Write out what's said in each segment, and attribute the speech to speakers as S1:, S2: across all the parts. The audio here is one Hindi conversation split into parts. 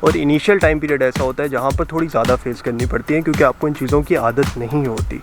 S1: और इनिशियल टाइम पीरियड ऐसा होता है जहाँ पर थोड़ी ज़्यादा फेस करनी पड़ती है क्योंकि आपको इन चीज़ों की आदत नहीं होती।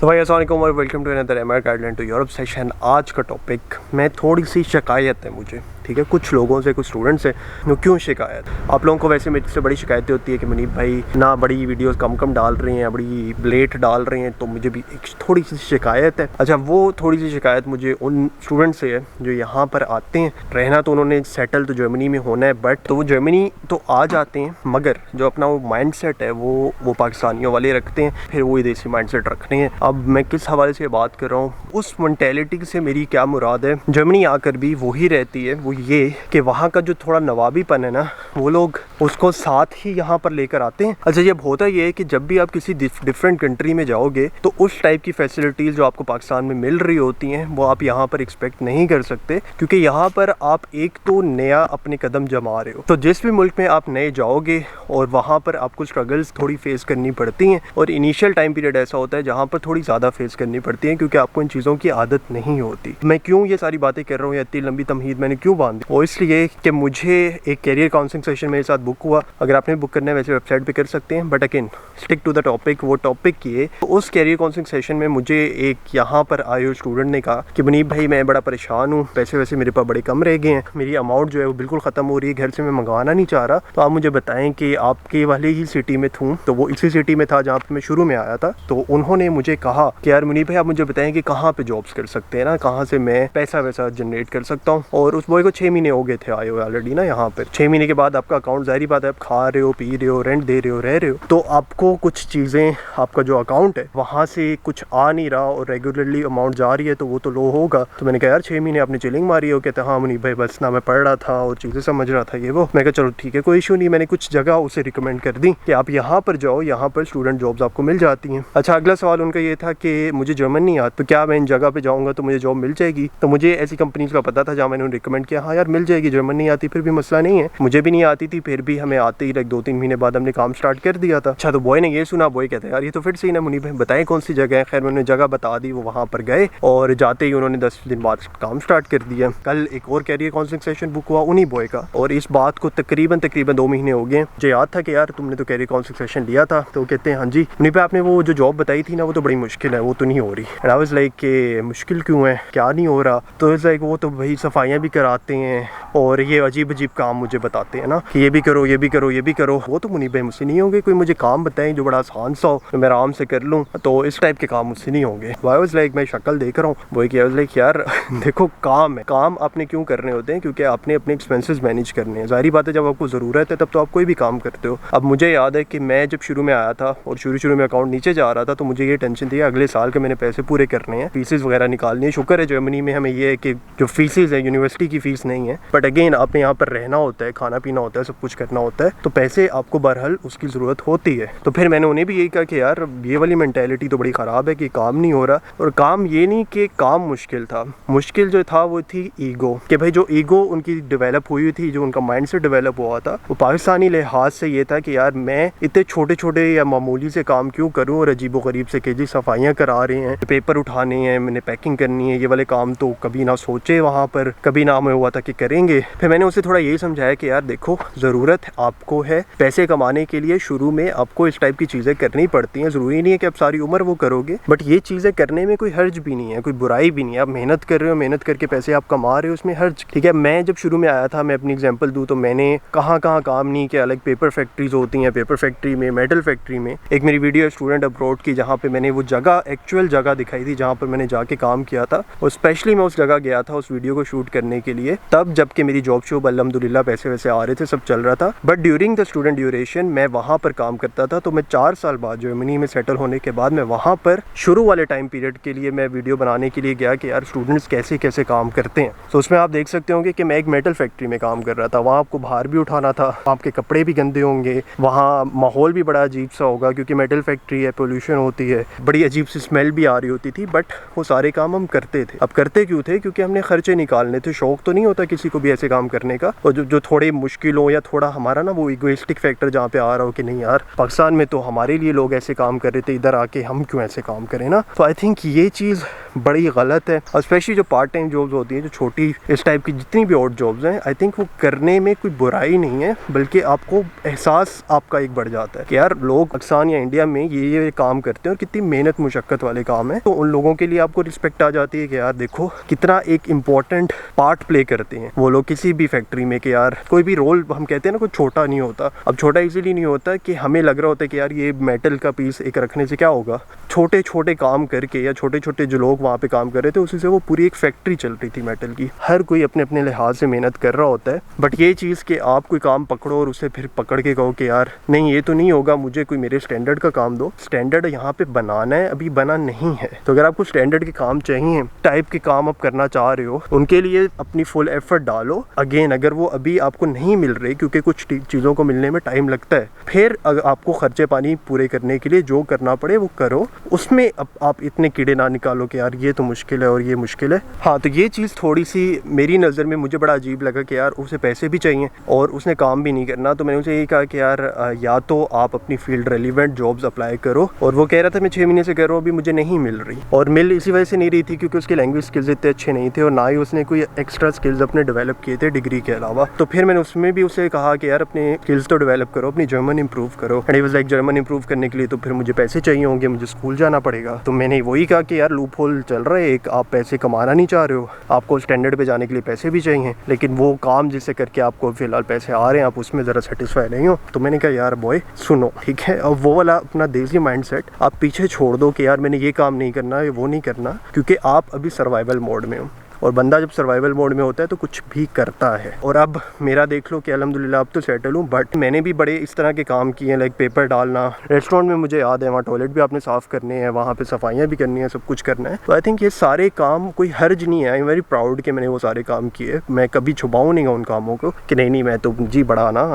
S1: तो भाई अस्सलाम वालेकुम और welcome to another MR guideline to Europe session. आज का टॉपिक में थोड़ी सी शिकायत है मुझे, ठीक है, कुछ लोगों से, कुछ स्टूडेंट से। क्यों शिकायत? आप लोगों को वैसे मेरे से बड़ी शिकायतें होती है कि मुनीब भाई ना बड़ी वीडियोस कम डाल रहे हैं, बड़ी लेट डाल रहे हैं, तो मुझे भी एक थोड़ी सी शिकायत है। अच्छा, वो थोड़ी सी शिकायत मुझे उन स्टूडेंट से है जो यहाँ पर आते हैं, रहना तो उन्होंने सेटल तो जर्मनी में होना है, बट तो वो जर्मनी तो आ जाते हैं मगर जो अपना वो माइंड सेट है वो पाकिस्तानियों वाले रखते हैं, फिर वो देसी माइंड सेट रखते हैं। अब मैं किस हवाले से बात कर रहा हूँ, उस मेंटेलिटी से मेरी क्या मुराद है, जर्मनी आकर भी वही रहती है, वो ये कि वहाँ का जो थोड़ा नवाबीपन है ना, वो लोग उसको साथ ही यहाँ पर लेकर आते हैं। अच्छा, ये होता ये है कि जब भी आप किसी डिफरेंट कंट्री में जाओगे तो उस टाइप की फैसिलिटीज़ जो आपको पाकिस्तान में मिल रही होती हैं वो आप यहाँ पर एक्सपेक्ट नहीं कर सकते, क्योंकि यहाँ पर आप एक तो नया अपने कदम जमा रहे हो। तो जिस भी मुल्क में आप नए जाओगे और वहाँ पर आपको स्ट्रगल्स थोड़ी फेस करनी पड़ती हैं, और इनिशियल टाइम पीरियड ऐसा होता है जहाँ पर थोड़ी ज़्यादा फेस करनी पड़ती है क्योंकि आपको इन चीज़ों की आदत नहीं होती। मैं क्यों ये सारी बातें कर रहा हूँ, या इतनी लंबी तमहीद मैंने क्यों बांधी, वो इसलिए कि मुझे एक कैरियर काउंसलिंग सेशन मेरे साथ बुक हुआ। अगर आपने बुक करना है वैसे वेबसाइट पे कर सकते हैं, but again stick to the topic. वो टॉपिक ये, तो उस कैरियर काउंसलिंग सेशन में मुझे एक यहाँ पर आए हुए स्टूडेंट ने कहा कि मुनीब भाई मैं बड़ा परेशान हूँ, पैसे वैसे मेरे पास बड़े कम रह गए हैं, मेरी अमाउंट जो है वो बिल्कुल ख़त्म हो रही है, घर से मैं मंगवाना नहीं चाह रहा, तो आप मुझे बताएं कि आपके वाले ही सिटी में हूँ। तो वो इसी सिटी में था जहाँ पर मैं शुरू में आया था। तो उन्होंने मुझे कहा कि यार मुनीब भाई आप मुझे बताएं कि कहाँ पे जॉब्स कर सकते हैं ना, कहाँ से मैं पैसा वैसा जनरेट कर सकता हूँ। और उस बॉय को 6 महीने हो गए थे आए हुए ऑलरेडी ना यहाँ पर। 6 महीने के बाद आपका अकाउंट, जाहिर बात है, आप खा रहे हो, पी रहे हो, रेंट दे रहे हो, रह रहे हो, तो आपको कुछ चीज़ें, आपका जो अकाउंट है वहाँ से कुछ आ नहीं रहा और रेगुलरली अमाउंट जा रही है, तो वो तो लो होगा। तो मैंने कहा यार 6 महीने आपने चिलिंग मारी हो? कहते हाँ मुनीब भाई बस ना मैं पढ़ रहा था और चीज़ें समझ रहा था, ये वो। मैं कहा चलो ठीक है, कोई इशू नहीं। मैंने कुछ जगह उसे रिकमेंड कर दी कि आप यहाँ पर जाओ, यहाँ पर स्टूडेंट जॉब्स आपको मिल जाती हैं। अच्छा, अगला सवाल उनका ये था कि मुझे जर्मन नहीं आता, तो क्या मैं इन जगह पे जाऊँगा तो मुझे जॉब मिल जाएगी? तो मुझे ऐसी कंपनीज का पता था जहाँ मैंने रिकमेंड किया, हाँ यार मिल जाएगी, जर्मन नहीं आती फिर भी मसला नहीं है। मुझे भी नहीं आती थी, फिर भी हमें आते ही 2-3 महीने बाद हमने काम स्टार्ट कर दिया था। अच्छा, तो बॉय ने ये सुना, बॉय कहता है यार ये तो फिर सही ना मुनीब भाई, बताएं कौन सी जगह है। खैर मैंने जगह बता दी, वो वहाँ पर गए और जाते ही उन्होंने 10 दिन बाद काम स्टार्ट कर दिया। कल एक और कैरियर काउंसलिंग सेशन बुक हुआ उन्हीं बॉय का, और इस बात को तकरीबन 2 महीने हो गए। मुझे याद था कि यार तुमने तो कैरियर काउंसलिंग सेशन लिया था। तो कहते हैं हाँ जी मुनीब भाई आपने वो जो जॉब बताई थी ना वो तो बड़ी मुश्किल है, वो तो नहीं हो रही। एंड आई वाज लाइक कि मुश्किल क्यों है, क्या नहीं हो रहा? तो इट्स लाइक वो तो भाई सफाइयाँ भी कराते हैं और ये अजीब अजीब काम मुझे बताते हैं ना कि ये भी करो, ये भी करो, ये भी करो। वो तो मुनीब भाई मुझसे नहीं होंगे, कोई मुझे काम बताएं जो बड़ा आसान सा हो, मैं आराम से कर लूँ, तो इस टाइप के काम मुझसे नहीं होंगे। आई वाज लाइक मैं शक्ल देख रहा हूँ, वो लाइक यार देखो काम है, काम आपने क्यों करने होते हैं? क्योंकि आपने अपने एक्सपेंसेस मैनेज करने हैं। जाहिर बात है जब आपको ज़रूरत है तब तो आप कोई भी काम करते हो। अब मुझे याद है कि मैं जब शुरू में आया था और शुरू में अकाउंट नीचे जा रहा था, तो मुझे ये टेंशन थी अगले साल के मैंने पैसे पूरे करने हैं, फीसेस वगैरह निकालनी है। शुक्र है जर्मनी में हमें ये है कि जो फीसेस है यूनिवर्सिटी की फ़ीस नहीं है, बट अगेन आपने यहाँ पर रहना होता है, खाना पीना होता है, सब कुछ करना होता है, तो पैसे आपको बहरहाल उसकी ज़रूरत होती है। तो फिर मैंने उन्हें भी यही कहा कि यार ये वाली मेंटेलिटी तो बड़ी ख़राब है कि काम नहीं हो रहा। और काम ये नहीं कि काम मुश्किल था, मुश्किल जो था वो थी ईगो, कि भाई जो ईगो उनकी डेवलप हुई थी, जो उनका माइंड से डेवलप हुआ था, वो पाकिस्तानी लिहाज से ये था कि यार मैं इतने छोटे छोटे या मामूली से काम क्यों करूँ, और अजीबो गरीब से कि जी सफाइयाँ करा रहे हैं, पेपर उठाने हैं, मैंने पैकिंग करनी है, ये वाले काम तो कभी ना सोचे वहाँ पर, कभी ना हमें हुआ था कि करेंगे। फिर मैंने उसे थोड़ा यही समझाया कि यार देखो ज़रूरत आपको है पैसे कमाने के लिए, शुरू में आपको इस टाइप की चीज़ें करनी पड़ती हैं। ज़रूरी नहीं है कि आप सारी उम्र वो करोगे, बट ये चीज़ें करने में कोई हर्ज भी नहीं है, कोई बुराई भी नहीं है। आप मेहनत कर रहे हो, मेहनत करके पैसे आप कमा रहे हो, उसमें हर्ज, ठीक है। मैं जब शुरू में आया था, मैं अपनी एग्जांपल दूँ तो मैंने कहाँ काम नहीं किया। अलग पेपर फैक्ट्रीज होती हैं, पेपर फैक्ट्री में, मेटल फैक्ट्री में। एक मेरी वीडियो स्टूडेंट अब्रॉड की जहाँ पे मैंने वो जगह, एक्चुअल जगह दिखाई थी जहाँ पर मैंने जाके काम किया था, और स्पेशली मैं उस जगह गया था उस वीडियो को शूट करने के लिए, तब जबकि मेरी जॉब शॉप अल्हम्दुलिल्लाह पैसे वैसे आ रहे थे, सब चल रहा था। But during the student duration मैं वहाँ पर काम करता था। तो मैं 4 साल बाद जर्मनी में सेटल होने के बाद मैं वहाँ पर शुरू वाले टाइम पीरियड के लिए मैं वीडियो बनाने के लिए गया कि यार स्टूडेंट्स कैसे कैसे काम करते हैं। तो उसमें आप देख सकते होंगे कि मैं एक मेटल फैक्ट्री में काम कर रहा था। वहाँ आपको बाहर भी उठाना था, आपके कपड़े भी गंदे होंगे, वहाँ माहौल भी बड़ा अजीब सा होगा क्योंकि मेटल फैक्ट्री है, पोल्यूशन होती है, बड़ी बड़ी अजीब सी स्मेल भी आ रही होती थी, बट वो सारे काम हम करते थे। अब करते क्यों थे? क्योंकि हमने खर्चे निकालने थे। शौक तो नहीं होता किसी को भी ऐसे काम करने का, और जो थोड़े मुश्किल हो या थोड़ा हमारा ना वो इगोइस्टिक फैक्टर जहाँ पे आ रहा हो कि नहीं यार पाकिस्तान में तो हमारे लिए लोग ऐसे काम कर रहे थे, इधर आके हम क्यों ऐसे काम करें ना। तो आई थिंक ये चीज़ बड़ी गलत है। और स्पेशली जो पार्ट टाइम जॉब्स होती हैं, जो छोटी इस टाइप की जितनी भी और जॉब्स हैं, आई थिंक वो करने में कोई बुराई नहीं है, बल्कि आपको एहसास आपका एक बढ़ जाता है कि यार लोग पाकिस्तान या इंडिया में ये काम करते हैं और कितनी मेहनत मुशक्कत वाले काम है। तो उन लोगों के लिए आपको रिस्पेक्ट आ जाती है कि यार देखो कितना एक इम्पॉर्टेंट पार्ट प्ले करते हैं वो लोग किसी भी फैक्ट्री में। कि यार कोई भी रोल हम कहते हैं ना, कोई छोटा नहीं होता। अब छोटा इजीली नहीं होता कि हमें लग रहा होता है कि यार ये मेटल का पीस एक रखने से क्या होगा। छोटे छोटे काम करके या छोटे छोटे जो लोग वहाँ पे काम कर रहे थे उसी से वो पूरी एक फैक्ट्री चल रही थी मेटल की। हर कोई अपने अपने लिहाज से मेहनत कर रहा होता है। बट ये चीज़ कि आप कोई काम पकड़ो और उसे फिर पकड़ के कहो कि यार नहीं ये तो नहीं होगा, मुझे कोई मेरे स्टैंडर्ड का काम दो। स्टैंडर्ड यहाँ पे बनाना है, अभी बना नहीं है। तो अगर आपको स्टैंडर्ड के काम चाहिए, टाइप के काम आप करना चाह रहे हो, उनके लिए अपनी फुल एफर्ट डालो। अगेन अगर वो अभी आपको नहीं मिल रही, क्योंकि कुछ चीज़ों को मिलने में टाइम लगता है, फिर अगर आपको खर्चे पानी पूरे करने के लिए जो करना पड़े वो करो। उसमें आप इतने कीड़े ना निकालो कि यार ये तो मुश्किल है और ये मुश्किल है। हाँ, तो ये चीज़ थोड़ी सी मेरी नज़र में मुझे बड़ा अजीब लगा कि यार उसे पैसे भी चाहिए और उसने काम भी नहीं करना। तो मैंने उसे यही कहा कि यार या तो आप अपनी फील्ड रेलिवेंट जॉब्स अप्लाई करो। और वो कह रहा था मैं 6 महीने से कर रहा हूँ, अभी मुझे नहीं मिल रही। और मिल इसी वजह से नहीं रही थी क्योंकि उसके लैंग्वेज स्किल्स इतने अच्छे नहीं थे और ना ही उसने कोई एक्स्ट्रा स्किल्स अपने डेवलप किए थे डिग्री के अलावा। तो फिर मैंने उसमें भी उसे कहा कि यार अपने स्किल्स तो डेवलप करो, अपनी जर्मन इंप्रूव करो। And he was like German improve करने के लिए तो फिर मुझे पैसे चाहिए होंगे, मुझे स्कूल जाना पड़ेगा। तो मैंने वही कहा कि यार लूप होल चल रहा है एक, आप पैसे कमाना नहीं चाह रहे हो, आपको स्टैंडर्ड पे जाने के लिए पैसे भी चाहिए, लेकिन वो काम जिसे करके आपको फिलहाल पैसे आ रहे हैं आप उसमें ज़रा सेटिस्फाई नहीं हो। तो मैंने कहा यार बॉय सुनो, ठीक है, अब वो वाला अपना देसी माइंडसेट आप पीछे छोड़ दो कि यार मैंने ये काम नहीं करना, वो नहीं करना, क्योंकि आप अभी सर्वाइवल मोड में हो। और बंदा जब सर्वाइवल मोड में होता है तो कुछ भी करता है। और अब मेरा देख लो कि अल्हम्दुलिल्लाह अब तो सेटल हूँ, बट मैंने भी बड़े इस तरह के काम किए हैं, लाइक पेपर डालना। रेस्टोरेंट में मुझे याद है वहाँ टॉयलेट भी आपने साफ़ करने हैं, वहाँ पे सफाइयाँ भी करनी है, सब कुछ करना है। तो आई थिंक ये सारे काम कोई हर्ज नहीं है। आई एम वेरी प्राउड कि मैंने वो सारे काम किए। मैं कभी छुपाऊँ नहीं उन कामों को कि नहीं मैं तो जी बड़ा ना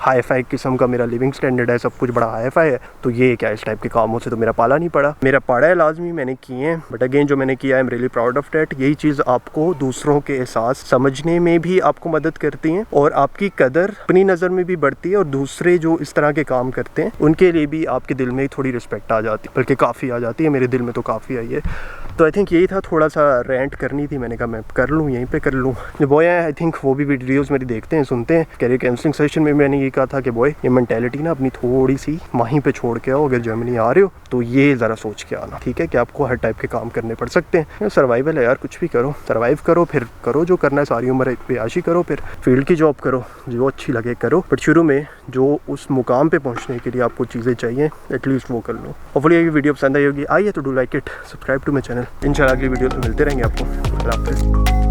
S1: हाई फाई किस्म का मेरा लिविंग स्टैंडर्ड है, सब कुछ बड़ा हाई फाई है, तो ये क्या इस टाइप के कामों से तो मेरा पाला नहीं पड़ा। मेरा पड़ा है लाजमी, मैंने किए हैं, बट अगेन जो मैंने किया है I am really proud of that. यही चीज़ आपको दूसरों के एहसास समझने में भी आपको मदद करती हैं और आपकी कदर अपनी नज़र में भी बढ़ती है और दूसरे जो इस तरह के काम करते हैं उनके लिए भी आपके दिल में थोड़ी रिस्पेक्ट आ जाती है, बल्कि काफ़ी आ जाती है। मेरे दिल में तो काफ़ी आई है। तो आई थिंक यही था, थोड़ा सा रेंट करनी थी, मैंने कहा मैं कर लूँ, यहीं पे कर लूँ। जो बॉय है आई थिंक वो भी वीडियोज़ मेरी देखते हैं, सुनते हैं। कैरियर काउंसलिंग सेशन में मैंने ये कहा था कि बॉय ये मेंटालिटी ना अपनी थोड़ी सी वहीं पे छोड़ के आओ। अगर जर्मनी आ रहे हो तो ये ज़रा सोच के आना, ठीक है, कि आपको हर टाइप के काम करने पड़ सकते हैं। सर्वाइवल है यार, कुछ भी करो, सर्वाइव करो, फिर करो जो करना है, सारी उम्र बेयाशी करो, फिर फील्ड की जॉब करो जो अच्छी लगे करो, बट शुरू में जो उस मुकाम पे पहुंचने के लिए आपको चीज़ें चाहिए एटलीस्ट वो कर लो। होपफुली ये वीडियो पसंद आई होगी। आई है तो do like it, subscribe to my channel. इंशाल्लाह अगली वीडियो तो मिलते रहेंगे आपको। अल्लाह हाफ़िज़।